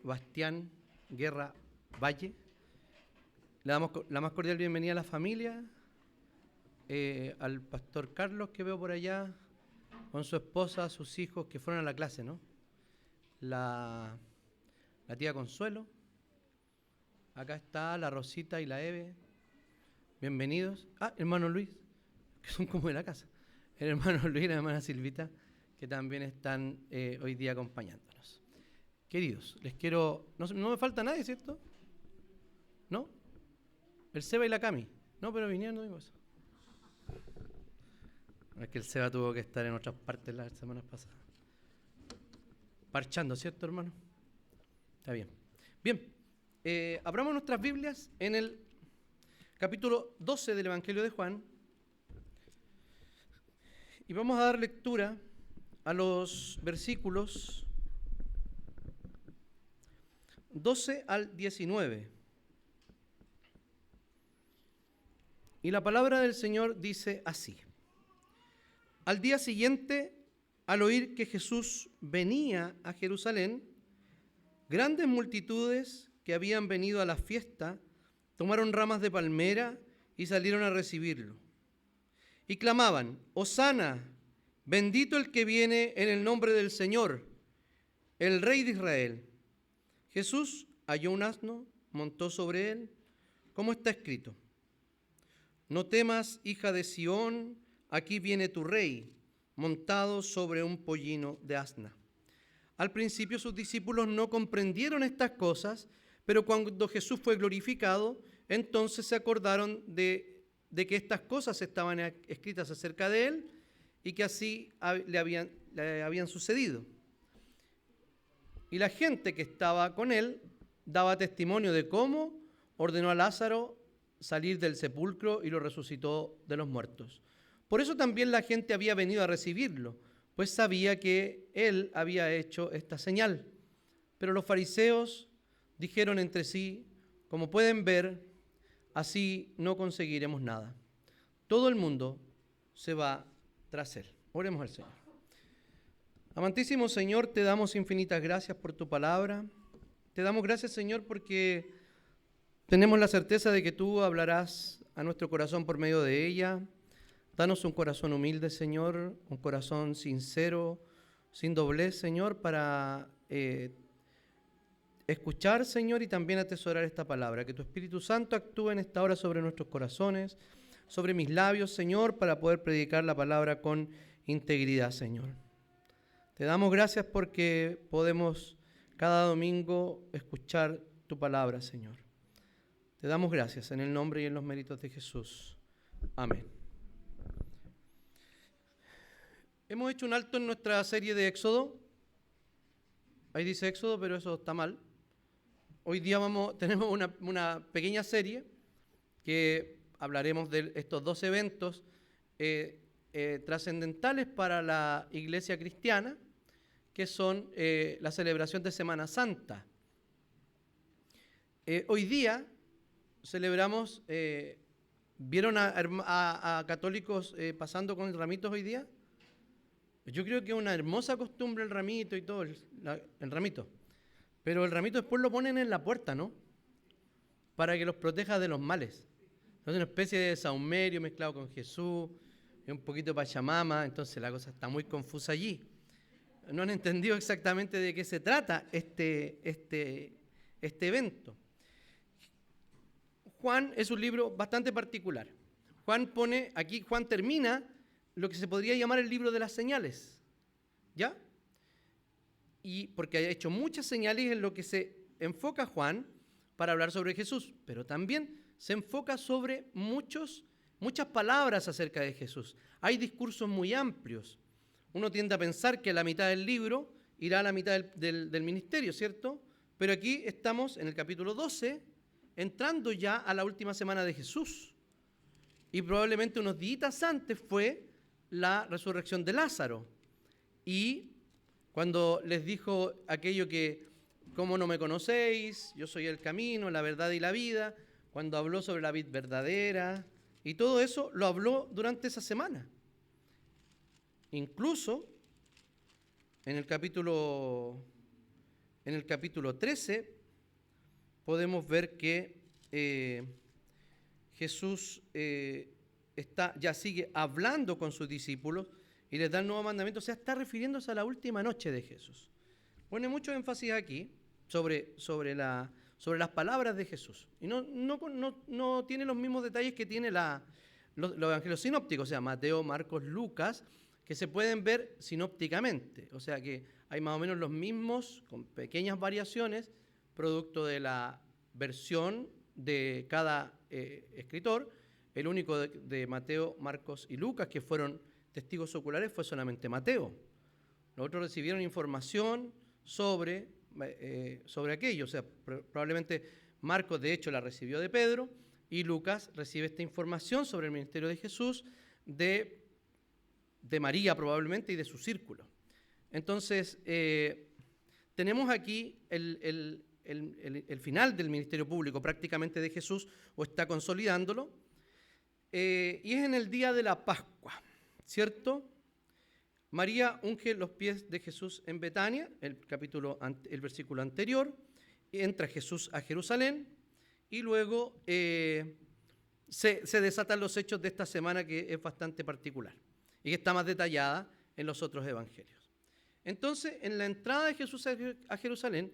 Bastián Guerra Valle. Le damos la más cordial bienvenida a la familia, al pastor Carlos que veo por allá, con su esposa, sus hijos que fueron a la clase, ¿no? La tía Consuelo, acá está la Rosita y la Eve, bienvenidos. Hermano Luis, que son como de la casa, el hermano Luis y la hermana Silvita, que también están hoy día acompañándonos. Queridos, les quiero... No me falta nadie, ¿cierto? ¿No? El Seba y la Cami. No, pero vinieron, no digo eso. Es que el Seba tuvo que estar en otras partes las semanas pasadas. Parchando, ¿cierto, hermano? Está bien. Bien, abramos nuestras Biblias en el capítulo 12 del Evangelio de Juan y vamos a dar lectura a los versículos 12 al 19. Y la palabra del Señor dice así: Al día siguiente, al oír que Jesús venía a Jerusalén, grandes multitudes que habían venido a la fiesta tomaron ramas de palmera y salieron a recibirlo. Y clamaban: Hosana, bendito el que viene en el nombre del Señor, el Rey de Israel. Jesús halló un asno, montó sobre él, como está escrito: No temas, hija de Sión, aquí viene tu rey, montado sobre un pollino de asna. Al principio sus discípulos no comprendieron estas cosas, pero cuando Jesús fue glorificado, entonces se acordaron de que estas cosas estaban escritas acerca de él y que así le habían sucedido. Y la gente que estaba con él daba testimonio de cómo ordenó a Lázaro salir del sepulcro y lo resucitó de los muertos. Por eso también la gente había venido a recibirlo, pues sabía que él había hecho esta señal. Pero los fariseos dijeron entre sí: como pueden ver, así no conseguiremos nada. Todo el mundo se va tras él. Oremos al Señor. Amantísimo Señor, te damos infinitas gracias por tu palabra. Te damos gracias, Señor, porque tenemos la certeza de que tú hablarás a nuestro corazón por medio de ella. Danos un corazón humilde, Señor, un corazón sincero, sin doblez, Señor, para escuchar, Señor, y también atesorar esta palabra. Que tu Espíritu Santo actúe en esta hora sobre nuestros corazones, sobre mis labios, Señor, para poder predicar la palabra con integridad, Señor. Te damos gracias porque podemos cada domingo escuchar tu palabra, Señor. Te damos gracias en el nombre y en los méritos de Jesús. Amén. Hemos hecho un alto en nuestra serie de Éxodo. Ahí dice Éxodo, pero eso está mal. Hoy día tenemos una pequeña serie que hablaremos de estos dos eventos trascendentales para la iglesia cristiana, que son la celebración de Semana Santa. Hoy día celebramos, ¿vieron a católicos pasando con ramitos hoy día? Yo creo que es una hermosa costumbre el ramito y todo, el ramito. Pero el ramito después lo ponen en la puerta, ¿no? Para que los proteja de los males. Es una especie de saumerio mezclado con Jesús, y un poquito de Pachamama, entonces la cosa está muy confusa allí. No han entendido exactamente de qué se trata este evento. Juan es un libro bastante particular. Juan termina lo que se podría llamar el libro de las señales, ¿ya? Y porque ha hecho muchas señales en lo que se enfoca Juan para hablar sobre Jesús, pero también se enfoca sobre muchas palabras acerca de Jesús. Hay discursos muy amplios. Uno tiende a pensar que la mitad del libro irá a la mitad del ministerio, ¿cierto? Pero aquí estamos en el capítulo 12, entrando ya a la última semana de Jesús. Y probablemente unos días antes fue la resurrección de Lázaro. Y cuando les dijo aquello que, ¿cómo no me conocéis? Yo soy el camino, la verdad y la vida. Cuando habló sobre la vid verdadera. Y todo eso lo habló durante esa semana. Incluso en el capítulo en el capítulo 13, podemos ver que Jesús ya sigue hablando con sus discípulos y les da el nuevo mandamiento, o sea, está refiriéndose a la última noche de Jesús. Pone mucho énfasis aquí sobre las palabras de Jesús. Y no tiene los mismos detalles que tiene los evangelios sinópticos, o sea, Mateo, Marcos, Lucas, que se pueden ver sinópticamente. O sea que hay más o menos los mismos, con pequeñas variaciones, producto de la versión de cada escritor. El único de Mateo, Marcos y Lucas que fueron testigos oculares fue solamente Mateo. Los otros recibieron información sobre aquello. O sea, probablemente Marcos de hecho la recibió de Pedro y Lucas recibe esta información sobre el ministerio de Jesús de María probablemente y de su círculo. Entonces, tenemos aquí el final del ministerio público prácticamente de Jesús, o está consolidándolo, y es en el día de la Pascua, ¿cierto? María unge los pies de Jesús en Betania, el versículo anterior, entra Jesús a Jerusalén, y luego se desatan los hechos de esta semana, que es bastante particular y que está más detallada en los otros evangelios. Entonces, en la entrada de Jesús a Jerusalén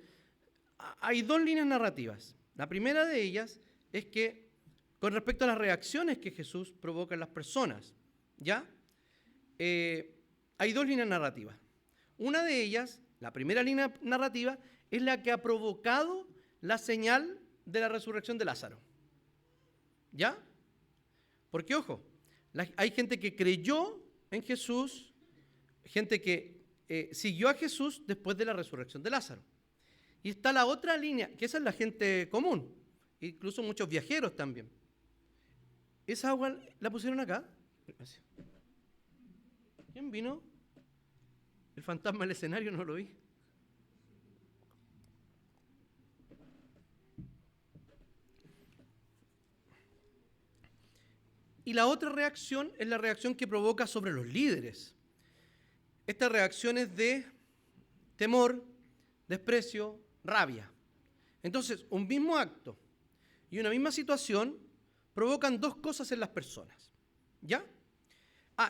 hay dos líneas narrativas. La primera de ellas es que con respecto a las reacciones que Jesús provoca en las personas, ¿ya? Hay dos líneas narrativas. Una de ellas, la primera línea narrativa, es la que ha provocado la señal de la resurrección de Lázaro. ¿Ya? Porque, ojo, hay gente que creyó en Jesús, gente que siguió a Jesús después de la resurrección de Lázaro. Y está la otra línea, que esa es la gente común, incluso muchos viajeros también. ¿Esa agua la pusieron acá? ¿Quién vino? El fantasma del escenario no lo vi. Y la otra reacción es la reacción que provoca sobre los líderes. Esta reacción es de temor, desprecio, rabia. Entonces, un mismo acto y una misma situación provocan dos cosas en las personas. ¿Ya?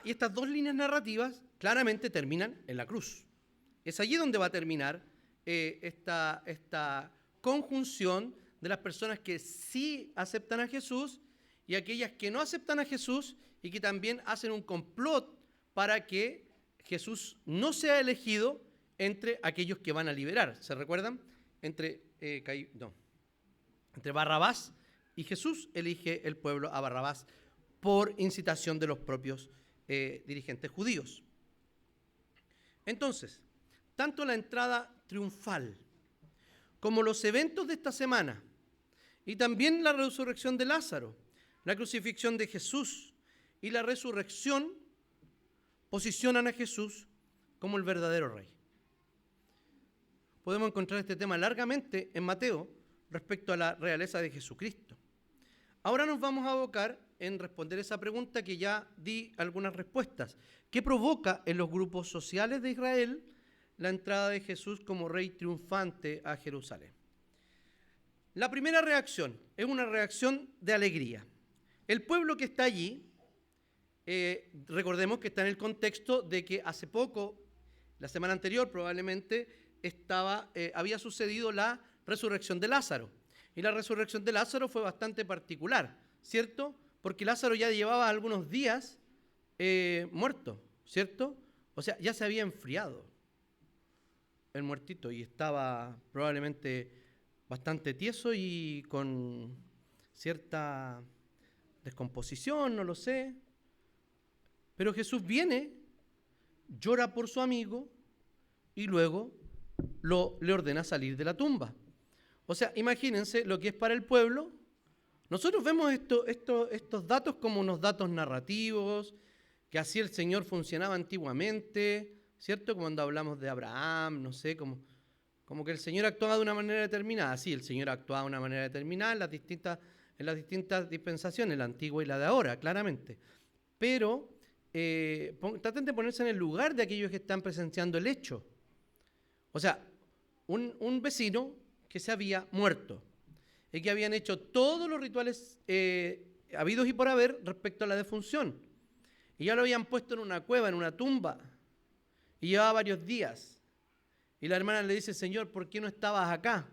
Y estas dos líneas narrativas claramente terminan en la cruz. Es allí donde va a terminar esta conjunción de las personas que sí aceptan a Jesús y aquellas que no aceptan a Jesús y que también hacen un complot para que Jesús no sea elegido entre aquellos que van a liberar. ¿Se recuerdan? Entre Barrabás y Jesús elige el pueblo a Barrabás por incitación de los propios dirigentes judíos. Entonces, tanto la entrada triunfal como los eventos de esta semana y también la resurrección de Lázaro, la crucifixión de Jesús y la resurrección posicionan a Jesús como el verdadero rey. Podemos encontrar este tema largamente en Mateo respecto a la realeza de Jesucristo. Ahora nos vamos a abocar en responder esa pregunta que ya di algunas respuestas. ¿Qué provoca en los grupos sociales de Israel la entrada de Jesús como rey triunfante a Jerusalén? La primera reacción es una reacción de alegría. El pueblo que está allí, recordemos que está en el contexto de que hace poco, la semana anterior probablemente, había sucedido la resurrección de Lázaro. Y la resurrección de Lázaro fue bastante particular, ¿cierto? Porque Lázaro ya llevaba algunos días muerto, ¿cierto? O sea, ya se había enfriado el muertito y estaba probablemente bastante tieso y con cierta descomposición, no lo sé. Pero Jesús viene, llora por su amigo y luego le ordena salir de la tumba. O sea, imagínense lo que es para el pueblo. Nosotros vemos estos datos como unos datos narrativos, que así el Señor funcionaba antiguamente, ¿cierto? Cuando hablamos de Abraham, no sé, como que el Señor actuaba de una manera determinada. Sí, el Señor actuaba de una manera determinada en las distintas dispensaciones, la antigua y la de ahora, claramente. Pero traten de ponerse en el lugar de aquellos que están presenciando el hecho. O sea, un vecino que se había muerto y que habían hecho todos los rituales habidos y por haber respecto a la defunción. Y ya lo habían puesto en una cueva, en una tumba, y llevaba varios días. Y la hermana le dice: Señor, ¿por qué no estabas acá?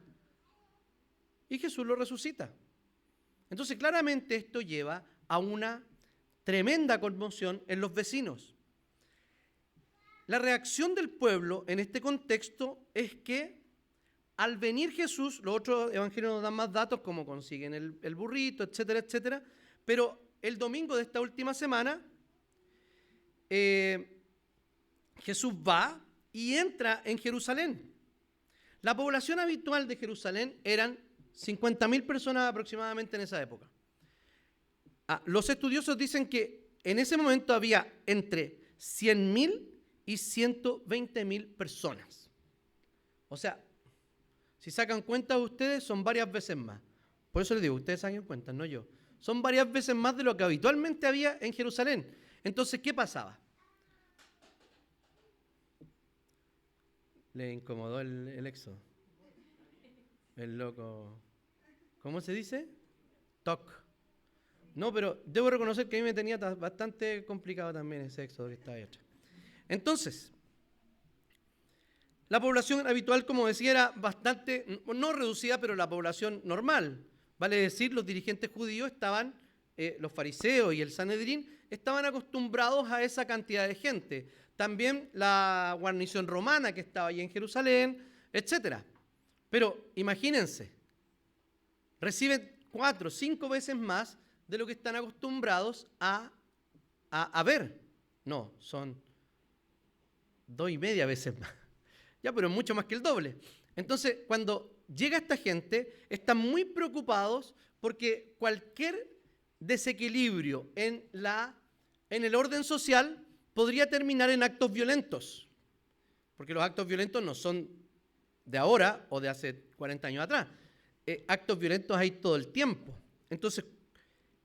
Y Jesús lo resucita. Entonces, claramente esto lleva a una tremenda conmoción en los vecinos. La reacción del pueblo en este contexto es que al venir Jesús, los otros evangelios nos dan más datos, como consiguen el burrito, etcétera, etcétera, pero el domingo de esta última semana, Jesús va y entra en Jerusalén. La población habitual de Jerusalén eran 50.000 personas aproximadamente en esa época. Los estudiosos dicen que en ese momento había entre 100.000 y 120.000 personas. O sea, si sacan cuenta ustedes, son varias veces más. Por eso les digo, ustedes saquen cuenta, no yo. Son varias veces más de lo que habitualmente había en Jerusalén. Entonces, ¿qué pasaba? Le incomodó el éxodo. El loco. ¿Cómo se dice? Toc. No, pero debo reconocer que a mí me tenía bastante complicado también ese éxodo que estaba ahí atrás. Entonces, la población habitual, como decía, era bastante, no reducida, pero la población normal. Vale decir, los dirigentes judíos estaban, los fariseos y el Sanedrín, estaban acostumbrados a esa cantidad de gente. También la guarnición romana que estaba allí en Jerusalén, etc. Pero imagínense, reciben 4 o 5 veces más de lo que están acostumbrados a ver. No, son 2,5 veces más. Ya, pero mucho más que el doble. Entonces, cuando llega esta gente, están muy preocupados porque cualquier desequilibrio en el orden social podría terminar en actos violentos. Porque los actos violentos no son de ahora o de hace 40 años atrás. Actos violentos hay todo el tiempo. Entonces,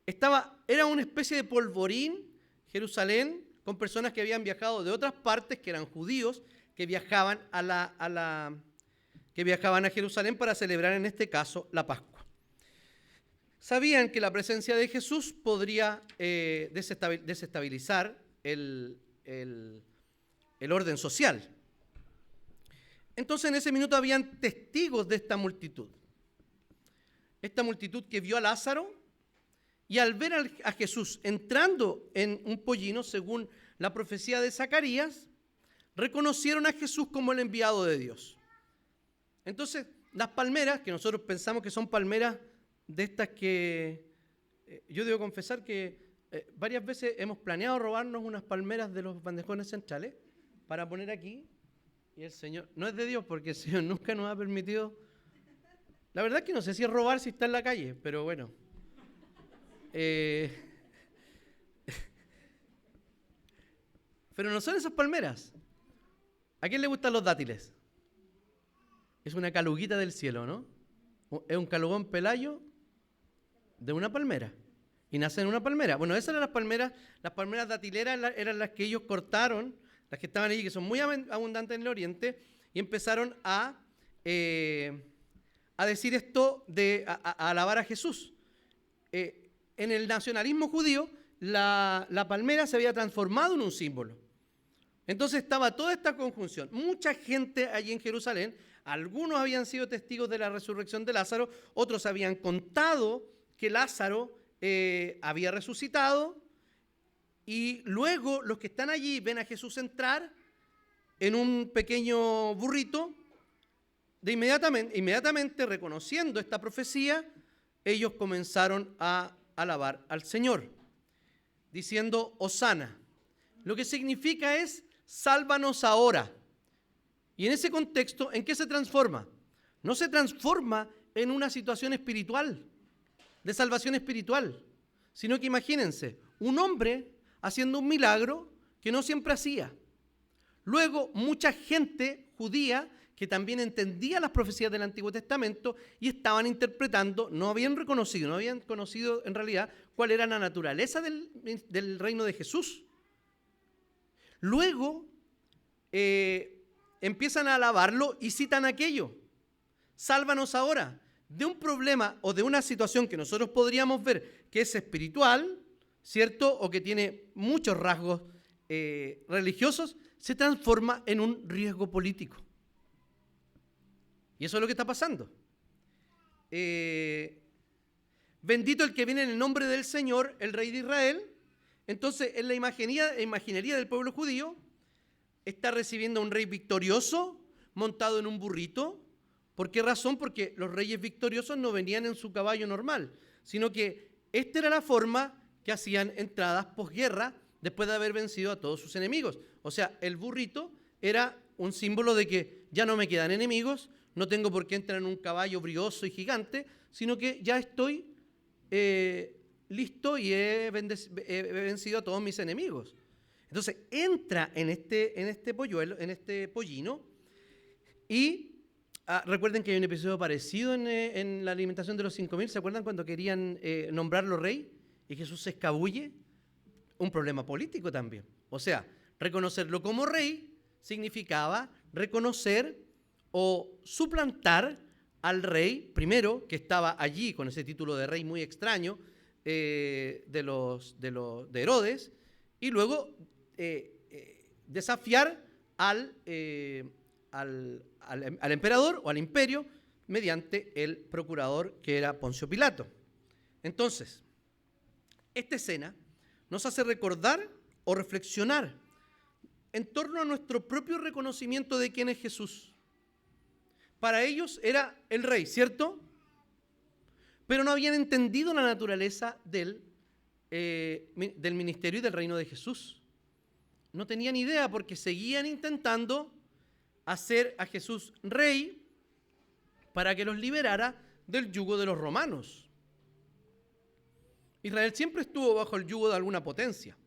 era una especie de polvorín Jerusalén con personas que habían viajado de otras partes, que eran judíos, que viajaban a Jerusalén para celebrar en este caso la Pascua. Sabían que la presencia de Jesús podría desestabilizar el orden social. Entonces en ese minuto habían testigos de esta multitud que vio a Lázaro, y al ver a Jesús entrando en un pollino, según la profecía de Zacarías, reconocieron a Jesús como el enviado de Dios. Entonces, las palmeras, que nosotros pensamos que son palmeras de estas que, yo debo confesar que varias veces hemos planeado robarnos unas palmeras de los bandejones centrales para poner aquí, y el Señor, no es de Dios porque el Señor nunca nos ha permitido. La verdad es que no sé si es robar si está en la calle, pero bueno. Pero no son esas palmeras. ¿A quién le gustan los dátiles? Es una caluguita del cielo, ¿no? Es un calugón pelayo de una palmera. Y nace en una palmera. Bueno, esas eran las palmeras datileras eran las que ellos cortaron, las que estaban allí, que son muy abundantes en el Oriente, y empezaron a decir esto, a alabar a Jesús. En el nacionalismo judío, la palmera se había transformado en un símbolo. Entonces estaba toda esta conjunción. Mucha gente allí en Jerusalén, algunos habían sido testigos de la resurrección de Lázaro, otros habían contado que Lázaro había resucitado, y luego los que están allí ven a Jesús entrar en un pequeño burrito. Inmediatamente reconociendo esta profecía, ellos comenzaron a alabar al Señor, diciendo Hosana. Lo que significa es, sálvanos ahora. Y en ese contexto, ¿en qué se transforma? No se transforma en una situación espiritual, de salvación espiritual, sino que imagínense, un hombre haciendo un milagro que no siempre hacía. Luego, mucha gente judía que también entendía las profecías del Antiguo Testamento y estaban interpretando, no habían conocido en realidad cuál era la naturaleza del reino de Jesús. Luego, empiezan a alabarlo y citan aquello. Sálvanos ahora de un problema o de una situación que nosotros podríamos ver que es espiritual, ¿cierto? O que tiene muchos rasgos religiosos, se transforma en un riesgo político. Y eso es lo que está pasando. Bendito el que viene en el nombre del Señor, el Rey de Israel. Entonces, en la imaginería del pueblo judío, está recibiendo a un rey victorioso, montado en un burrito. ¿Por qué razón? Porque los reyes victoriosos no venían en su caballo normal, sino que esta era la forma que hacían entradas posguerra después de haber vencido a todos sus enemigos. O sea, el burrito era un símbolo de que ya no me quedan enemigos, no tengo por qué entrar en un caballo brioso y gigante, sino que ya estoy listo y he vencido a todos mis enemigos. Entonces entra en este polluelo, en este pollino, y recuerden que hay un episodio parecido en la alimentación de los 5.000. ¿Se acuerdan cuando querían nombrarlo rey y Jesús se escabulle? Un problema político también. O sea, reconocerlo como rey significaba reconocer o suplantar al rey, primero, que estaba allí con ese título de rey muy extraño, de Herodes, y luego desafiar al emperador o al imperio mediante el procurador que era Poncio Pilato. Entonces, esta escena nos hace recordar o reflexionar en torno a nuestro propio reconocimiento de quién es Jesús. Para ellos era el rey, ¿cierto? Pero no habían entendido la naturaleza del ministerio y del reino de Jesús. No tenían idea porque seguían intentando hacer a Jesús rey para que los liberara del yugo de los romanos. Israel siempre estuvo bajo el yugo de alguna potencia.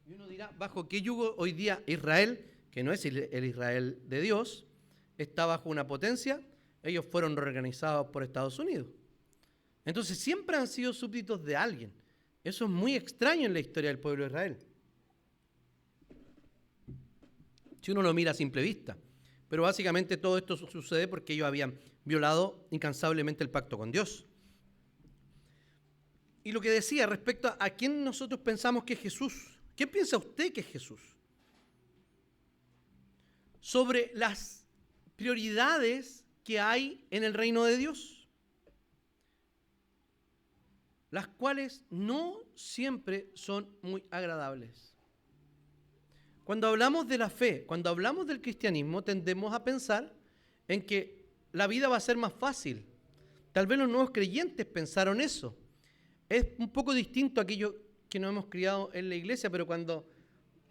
Y uno dirá, ¿bajo qué yugo hoy día Israel, que no es el Israel de Dios, está bajo una potencia? Ellos fueron reorganizados por Estados Unidos. Entonces siempre han sido súbditos de alguien. Eso es muy extraño en la historia del pueblo de Israel, si uno lo mira a simple vista. Pero básicamente todo esto sucede porque ellos habían violado incansablemente el pacto con Dios. Y lo que decía respecto a quién nosotros pensamos que es Jesús. ¿Quién piensa usted que es Jesús? Sobre las prioridades que hay en el reino de Dios, las cuales no siempre son muy agradables. Cuando hablamos de la fe, cuando hablamos del cristianismo, tendemos a pensar en que la vida va a ser más fácil. Tal vez los nuevos creyentes pensaron eso. Es un poco distinto a aquello que nos hemos criado en la iglesia, pero cuando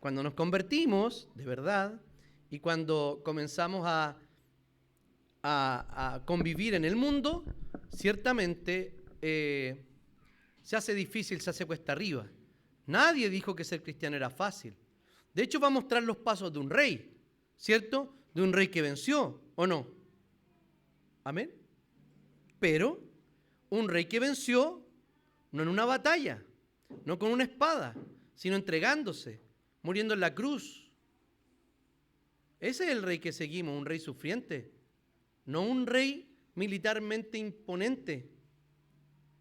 nos convertimos, de verdad, y cuando comenzamos a convivir en el mundo, ciertamente se hace difícil, se hace cuesta arriba. Nadie dijo que ser cristiano era fácil. De hecho, va a mostrar los pasos de un rey, ¿cierto? De un rey que venció, ¿o no? ¿Amén? Pero un rey que venció no en una batalla, no con una espada, sino entregándose, muriendo en la cruz. Ese es el rey que seguimos, un rey sufriente, no un rey militarmente imponente.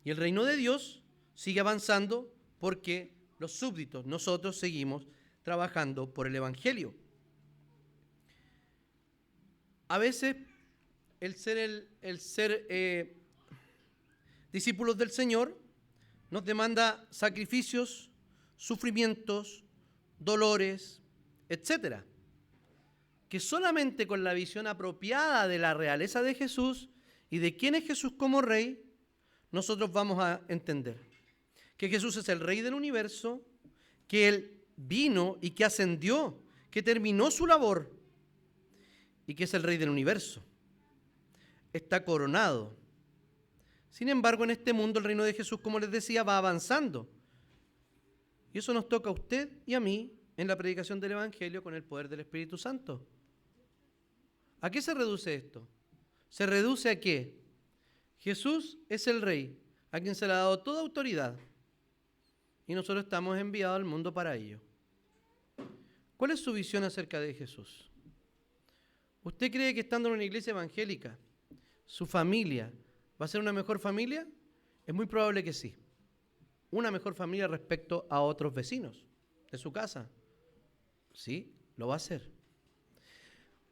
Y el reino de Dios sigue avanzando porque los súbditos, nosotros seguimos trabajando por el Evangelio. A veces el ser discípulos del Señor nos demanda sacrificios, sufrimientos, dolores, etcétera, que solamente con la visión apropiada de la realeza de Jesús y de quién es Jesús como Rey, nosotros vamos a entender que Jesús es el Rey del universo, que Él vino y que ascendió, que terminó su labor y que es el Rey del universo. Está coronado. Sin embargo, en este mundo el reino de Jesús, como les decía, va avanzando. Y eso nos toca a usted y a mí en la predicación del Evangelio con el poder del Espíritu Santo. ¿A qué se reduce esto? Se reduce a que Jesús es el Rey, a quien se le ha dado toda autoridad, y nosotros estamos enviados al mundo para ello. ¿Cuál es su visión acerca de Jesús? ¿Usted cree que estando en una iglesia evangélica, su familia va a ser una mejor familia? Es muy probable que sí. Una mejor familia respecto a otros vecinos de su casa. Sí, lo va a hacer.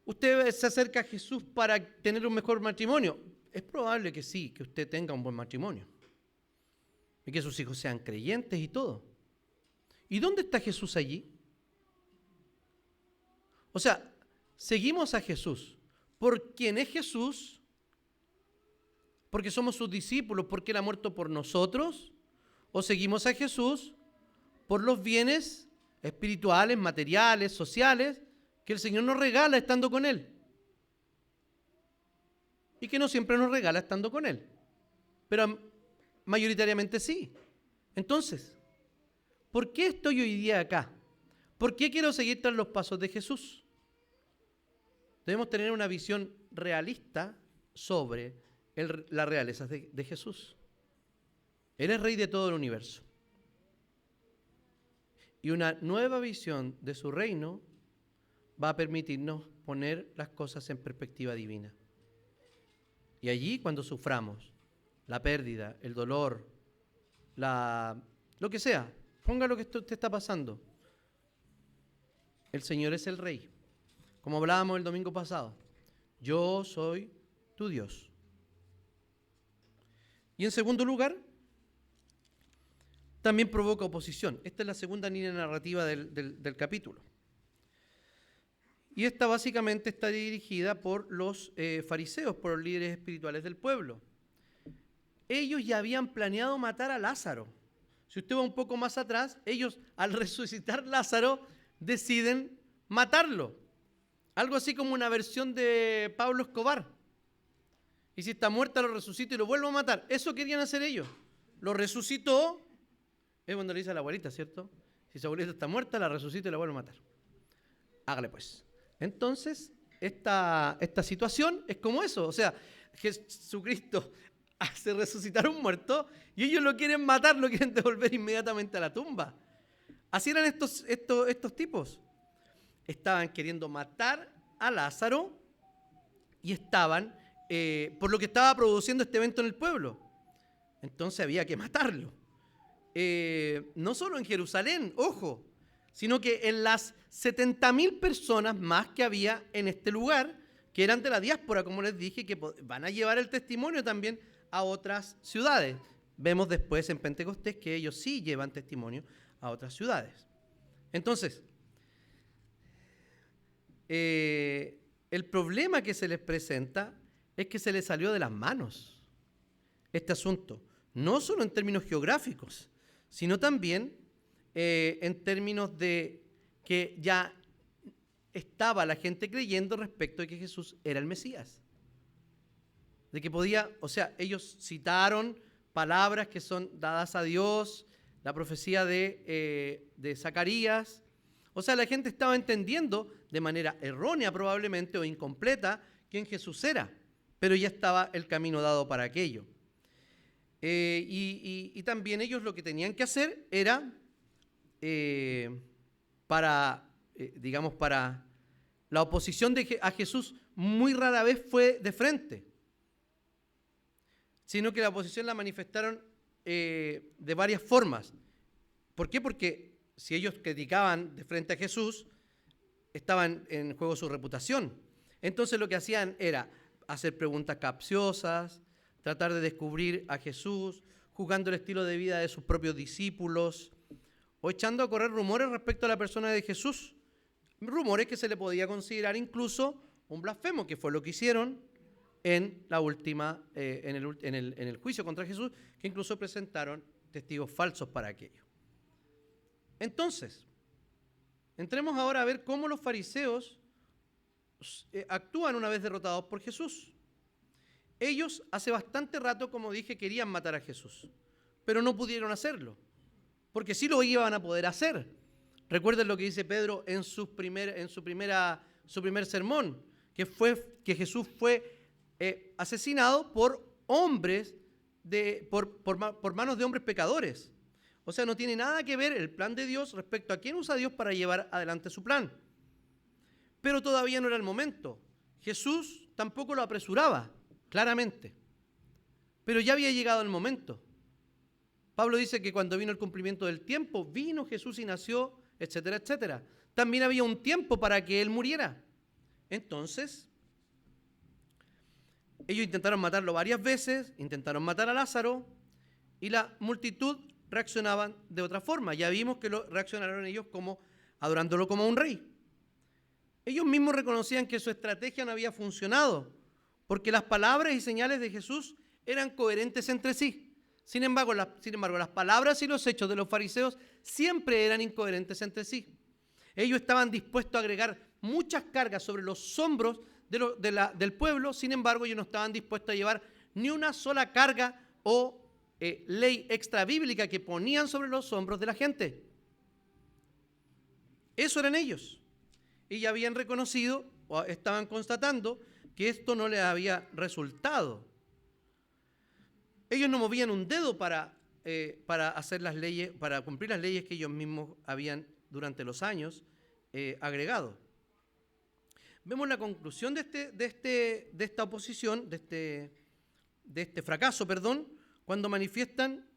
¿Usted se acerca a Jesús para tener un mejor matrimonio? Es probable que sí, que usted tenga un buen matrimonio. Y que sus hijos sean creyentes y todo. ¿Y dónde está Jesús allí? O sea, seguimos a Jesús por quien es Jesús, porque somos sus discípulos, porque Él ha muerto por nosotros, o seguimos a Jesús por los bienes espirituales, materiales, sociales, que el Señor nos regala estando con Él. Y que no siempre nos regala estando con Él, pero mayoritariamente sí. Entonces, ¿por qué estoy hoy día acá? ¿Por qué quiero seguir tras los pasos de Jesús? Debemos tener una visión realista sobre la realeza de Jesús. Él es rey de todo el universo. Y una nueva visión de su reino va a permitirnos poner las cosas en perspectiva divina. Y allí, cuando suframos la pérdida, el dolor, lo que sea, ponga lo que te está pasando. El Señor es el Rey. Como hablábamos el domingo pasado, yo soy tu Dios. Y en segundo lugar, también provoca oposición. Esta es la segunda línea narrativa del capítulo. Y esta básicamente está dirigida por los fariseos, por los líderes espirituales del pueblo. Ellos ya habían planeado matar a Lázaro. Si usted va un poco más atrás, ellos al resucitar Lázaro deciden matarlo. Algo así como una versión de Pablo Escobar. Y si está muerta, lo resucito y lo vuelvo a matar. Eso querían hacer ellos. Lo resucitó. Es cuando le dice a la abuelita, ¿cierto? Si su abuelita está muerta, la resucito y la vuelvo a matar. Hágale pues. Entonces, esta situación es como eso. O sea, Jesucristo hace resucitar a un muerto y ellos lo quieren matar, lo quieren devolver inmediatamente a la tumba. Así eran estos tipos. Estaban queriendo matar a Lázaro y estaban, por lo que estaba produciendo este evento en el pueblo. Entonces había que matarlo. No solo en Jerusalén, ojo, sino que en las 70.000 personas más que había en este lugar, que eran de la diáspora, como les dije, que van a llevar el testimonio también a otras ciudades. Vemos después en Pentecostés que ellos sí llevan testimonio a otras ciudades. Entonces, el problema que se les presenta es que se les salió de las manos este asunto, no solo en términos geográficos, sino también en términos de que ya estaba la gente creyendo respecto de que Jesús era el Mesías. De que podía, o sea, ellos citaron palabras que son dadas a Dios, la profecía de Zacarías. O sea, la gente estaba entendiendo de manera errónea probablemente o incompleta quién Jesús era, pero ya estaba el camino dado para aquello. Y también ellos lo que tenían que hacer era, para la oposición a Jesús muy rara vez fue de frente, sino que la oposición la manifestaron de varias formas. ¿Por qué? Porque si ellos criticaban de frente a Jesús, estaban en juego su reputación. Entonces lo que hacían era hacer preguntas capciosas, tratar de descubrir a Jesús, juzgando el estilo de vida de sus propios discípulos, o echando a correr rumores respecto a la persona de Jesús. Rumores que se le podía considerar incluso un blasfemo, que fue lo que hicieron en la última, en el juicio contra Jesús, que incluso presentaron testigos falsos para aquello. Entonces, entremos ahora a ver cómo los fariseos actúan una vez derrotados por Jesús. Ellos hace bastante rato, como dije, querían matar a Jesús, pero no pudieron hacerlo, porque sí lo iban a poder hacer. Recuerden lo que dice Pedro en su primer sermón, que Jesús fue asesinado por hombres, por manos de hombres pecadores. O sea, no tiene nada que ver el plan de Dios respecto a quién usa Dios para llevar adelante su plan. Pero todavía no era el momento. Jesús tampoco lo apresuraba, claramente. Pero ya había llegado el momento. Pablo dice que cuando vino el cumplimiento del tiempo, vino Jesús y nació, etcétera, etcétera. También había un tiempo para que Él muriera. Entonces, ellos intentaron matarlo varias veces, intentaron matar a Lázaro, y la multitud reaccionaban de otra forma. Ya vimos que reaccionaron ellos como adorándolo como un rey. Ellos mismos reconocían que su estrategia no había funcionado, porque las palabras y señales de Jesús eran coherentes entre sí. Sin embargo, las palabras y los hechos de los fariseos siempre eran incoherentes entre sí. Ellos estaban dispuestos a agregar muchas cargas sobre los hombros del pueblo, sin embargo, ellos no estaban dispuestos a llevar ni una sola carga o ley extra bíblica que ponían sobre los hombros de la gente. Eso eran ellos. Y ya habían reconocido o estaban constatando que esto no les había resultado. Ellos no movían un dedo para hacer las leyes, para cumplir las leyes que ellos mismos habían durante los años agregado. Vemos la conclusión de esta oposición, de este fracaso, cuando manifiestan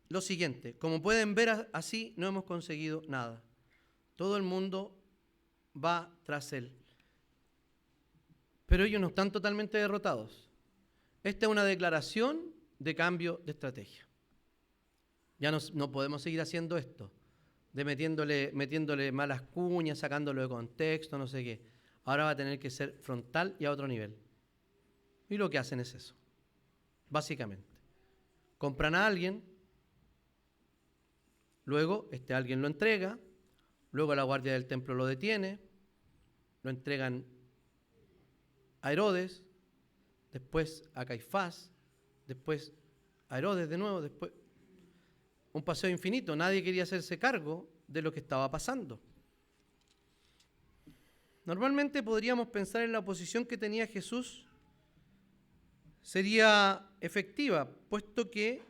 lo siguiente: como pueden ver, así no hemos conseguido nada. Todo el mundo va tras él. Pero ellos no están totalmente derrotados. Esta es una declaración de cambio de estrategia. Ya no podemos seguir haciendo esto, de metiéndole malas cuñas, sacándolo de contexto, no sé qué. Ahora va a tener que ser frontal y a otro nivel. Y lo que hacen es eso, básicamente. Compran a alguien, luego alguien lo entrega, luego la guardia del templo lo detiene, lo entregan a Herodes, después a Caifás, después a Herodes de nuevo, después un paseo infinito. Nadie quería hacerse cargo de lo que estaba pasando. Normalmente podríamos pensar en la oposición que tenía Jesús sería efectiva, puesto que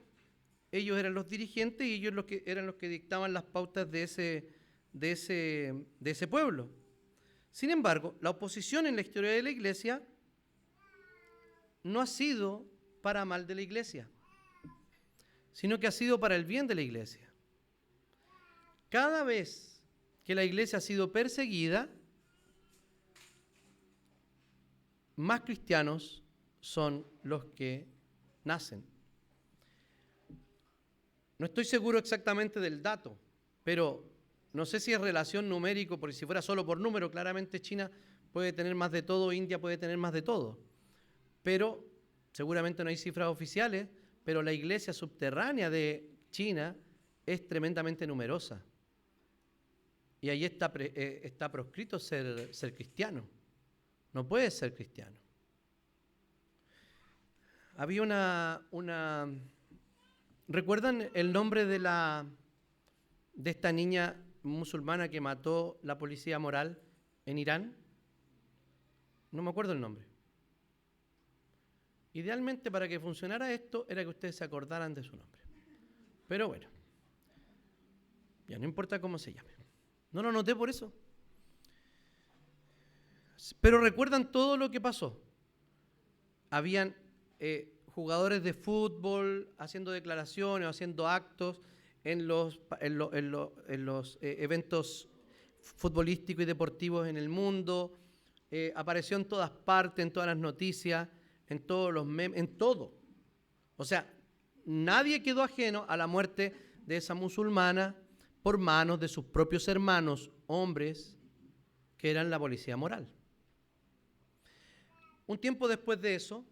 ellos eran los dirigentes y ellos eran los que dictaban las pautas de ese pueblo. Sin embargo, la oposición en la historia de la Iglesia no ha sido para mal de la Iglesia, sino que ha sido para el bien de la Iglesia. Cada vez que la Iglesia ha sido perseguida, más cristianos son los que nacen. No estoy seguro exactamente del dato, pero no sé si es relación numérico, porque si fuera solo por número, claramente China puede tener más de todo, India puede tener más de todo. Pero seguramente no hay cifras oficiales, pero la iglesia subterránea de China es tremendamente numerosa. Y ahí está proscrito ser cristiano. No puedes ser cristiano. Había ¿recuerdan el nombre de esta niña musulmana que mató la policía moral en Irán? No me acuerdo el nombre. Idealmente, para que funcionara esto, era que ustedes se acordaran de su nombre. Pero bueno, ya no importa cómo se llame. No lo anoté por eso. Pero recuerdan todo lo que pasó. Habían jugadores de fútbol haciendo declaraciones o haciendo actos en los eventos futbolísticos y deportivos en el mundo. Apareció en todas partes, en todas las noticias, en todos los memes, en todo. O sea, nadie quedó ajeno a la muerte de esa musulmana por manos de sus propios hermanos, hombres, que eran la policía moral. Un tiempo después de eso,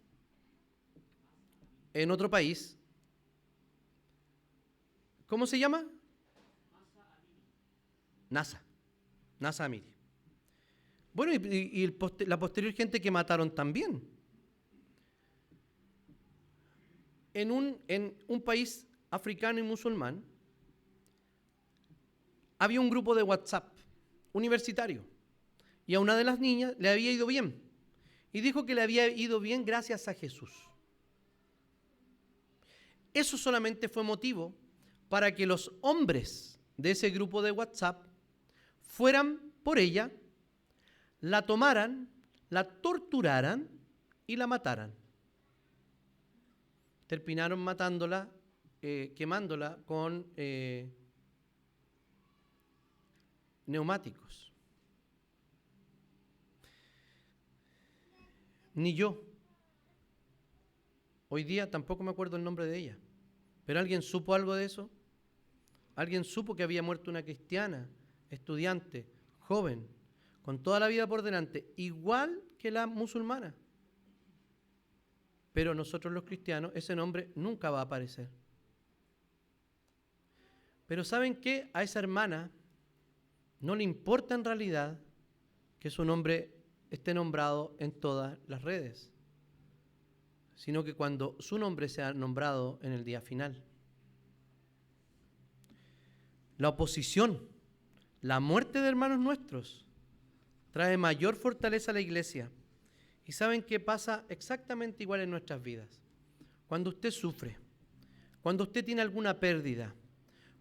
en otro país, ¿cómo se llama? Nasa Amiri. Bueno, y la posterior gente que mataron también. En un país africano y musulmán, había un grupo de WhatsApp universitario y a una de las niñas le había ido bien y dijo que le había ido bien gracias a Jesús. Eso solamente fue motivo para que los hombres de ese grupo de WhatsApp fueran por ella, la tomaran, la torturaran y la mataran. Terminaron matándola, quemándola con neumáticos. Ni yo. Hoy día tampoco me acuerdo el nombre de ella. ¿Pero alguien supo algo de eso? ¿Alguien supo que había muerto una cristiana, estudiante, joven, con toda la vida por delante, igual que la musulmana? Pero nosotros los cristianos, ese nombre nunca va a aparecer. Pero ¿saben qué? A esa hermana no le importa en realidad que su nombre esté nombrado en todas las redes, sino que cuando su nombre sea nombrado en el día final. La oposición, la muerte de hermanos nuestros, trae mayor fortaleza a la iglesia. ¿Y saben qué pasa exactamente igual en nuestras vidas? Cuando usted sufre, cuando usted tiene alguna pérdida,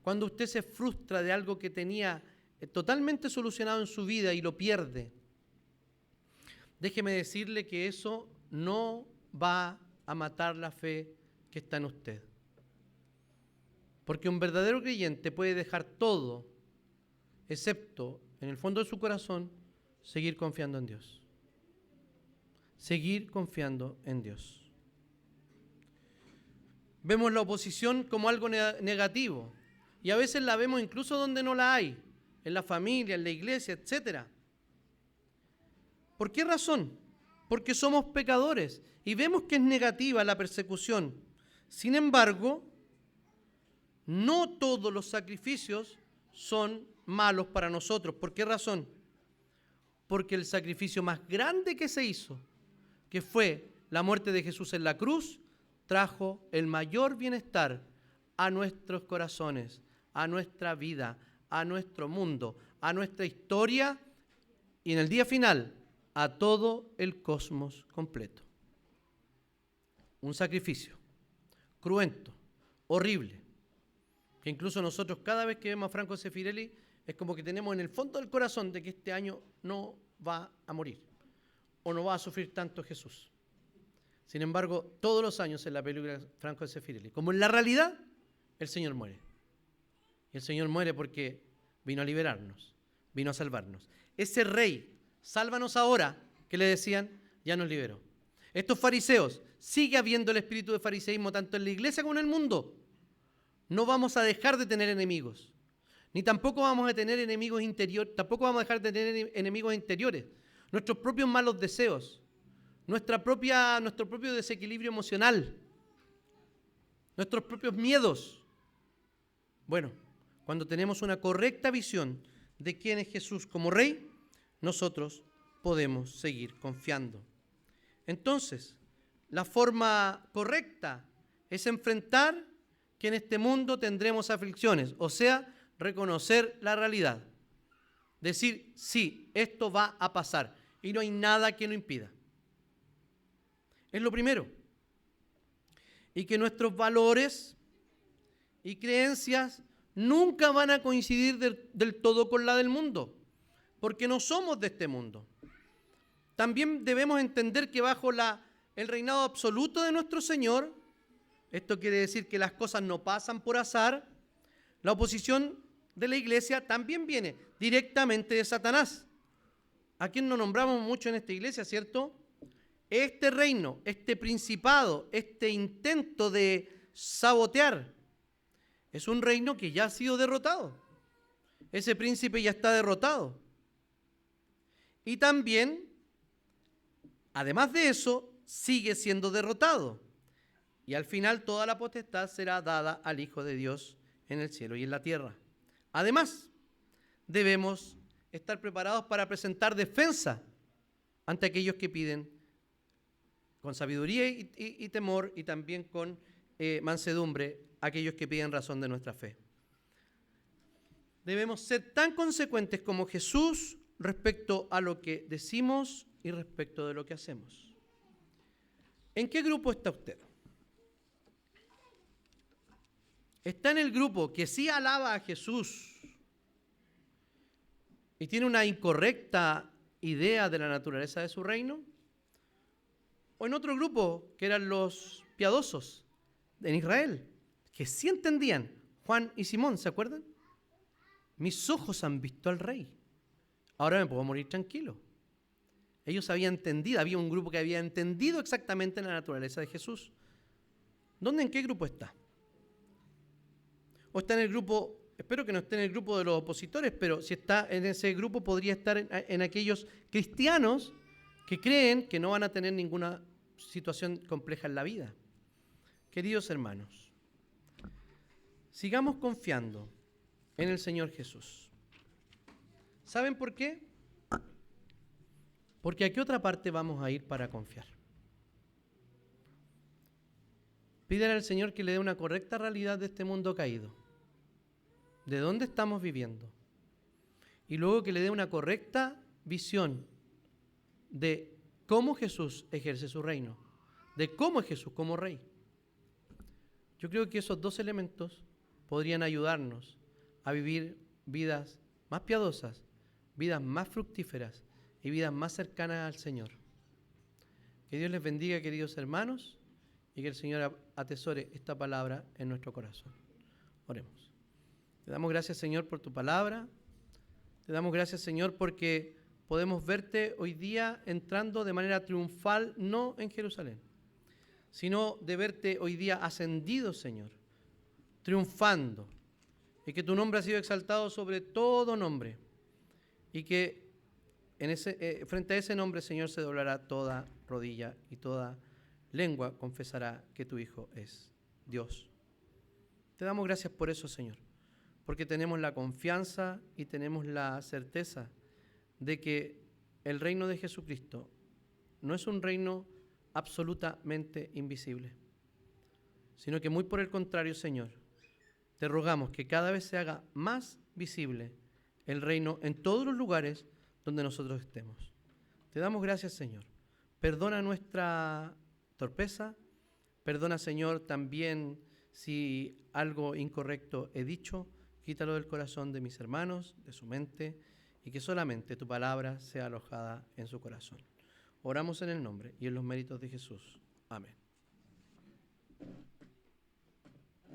cuando usted se frustra de algo que tenía totalmente solucionado en su vida y lo pierde, déjeme decirle que eso no va a matar la fe que está en usted. Porque un verdadero creyente puede dejar todo, excepto en el fondo de su corazón, seguir confiando en Dios. Seguir confiando en Dios. Vemos la oposición como algo negativo y a veces la vemos incluso donde no la hay, en la familia, en la iglesia, etc. ¿Por qué razón? Porque somos pecadores y vemos que es negativa la persecución. Sin embargo, no todos los sacrificios son malos para nosotros. ¿Por qué razón? Porque el sacrificio más grande que se hizo, que fue la muerte de Jesús en la cruz, trajo el mayor bienestar a nuestros corazones, a nuestra vida, a nuestro mundo, a nuestra historia y en el día final a todo el cosmos completo. Un sacrificio cruento, horrible, que incluso nosotros cada vez que vemos a Franco Zeffirelli es como que tenemos en el fondo del corazón de que este año no va a morir o no va a sufrir tanto Jesús. Sin embargo, todos los años en la película Franco Zeffirelli, como en la realidad, el Señor muere. Y el Señor muere porque vino a liberarnos, vino a salvarnos. Ese rey, sálvanos ahora, que le decían, ya nos liberó. Estos fariseos, sigue habiendo el espíritu de fariseísmo tanto en la iglesia como en el mundo. No vamos a dejar de tener enemigos, ni tampoco vamos a tener enemigos interiores, tampoco vamos a dejar de tener enemigos interiores. Nuestros propios malos deseos, nuestro propio desequilibrio emocional, nuestros propios miedos. Bueno, cuando tenemos una correcta visión de quién es Jesús como Rey, nosotros podemos seguir confiando. Entonces, la forma correcta es enfrentar que en este mundo tendremos aflicciones, o sea, reconocer la realidad. Decir, sí, esto va a pasar y no hay nada que lo impida. Es lo primero. Y que nuestros valores y creencias nunca van a coincidir del todo con la del mundo, porque no somos de este mundo. También debemos entender que bajo el reinado absoluto de nuestro Señor, esto quiere decir que las cosas no pasan por azar, la oposición de la iglesia también viene directamente de Satanás, a quien no nombramos mucho en esta iglesia, ¿cierto? Este reino, este principado, este intento de sabotear, es un reino que ya ha sido derrotado. Ese príncipe ya está derrotado. Y también, además de eso, sigue siendo derrotado. Y al final toda la potestad será dada al Hijo de Dios en el cielo y en la tierra. Además, debemos estar preparados para presentar defensa ante aquellos que piden con sabiduría y temor y también con mansedumbre aquellos que piden razón de nuestra fe. Debemos ser tan consecuentes como Jesús respecto a lo que decimos y respecto de lo que hacemos. ¿En qué grupo está usted? está en el grupo que sí alaba a Jesús y tiene una incorrecta idea de la naturaleza de su reino, o en otro grupo que eran los piadosos en Israel, que sí entendían, Juan y Simón, ¿se acuerdan? Mis ojos han visto al Rey, ahora me puedo morir tranquilo. Ellos habían entendido, había un grupo que había entendido exactamente la naturaleza de Jesús. ¿Dónde, en qué grupo está? O está en el grupo, espero que no esté en el grupo de los opositores, pero si está en ese grupo podría estar en aquellos cristianos que creen que no van a tener ninguna situación compleja en la vida. Queridos hermanos, sigamos confiando en el Señor Jesús. ¿Saben por qué? Porque ¿a qué otra parte vamos a ir para confiar? Pídele al Señor que le dé una correcta realidad de este mundo caído, de dónde estamos viviendo, y luego que le dé una correcta visión de cómo Jesús ejerce su reino, de cómo es Jesús como Rey. Yo creo que esos dos elementos podrían ayudarnos a vivir vidas más piadosas, vidas más fructíferas y vidas más cercanas al Señor. Que Dios les bendiga, queridos hermanos, y que el Señor atesore esta palabra en nuestro corazón. Oremos. Te damos gracias, Señor, por tu palabra. Te damos gracias, Señor, porque podemos verte hoy día entrando de manera triunfal, no en Jerusalén, sino de verte hoy día ascendido, Señor, triunfando, y que tu nombre ha sido exaltado sobre todo nombre, y que frente a ese nombre, Señor, se doblará toda rodilla y toda lengua confesará que tu Hijo es Dios. Te damos gracias por eso, Señor, porque tenemos la confianza y tenemos la certeza de que el reino de Jesucristo no es un reino absolutamente invisible, sino que muy por el contrario, Señor, te rogamos que cada vez se haga más visible el reino en todos los lugares donde nosotros estemos. Te damos gracias, Señor. Perdona nuestra torpeza, perdona, Señor, también si algo incorrecto he dicho, quítalo del corazón de mis hermanos, de su mente, y que solamente tu palabra sea alojada en su corazón. Oramos en el nombre y en los méritos de Jesús. Amén.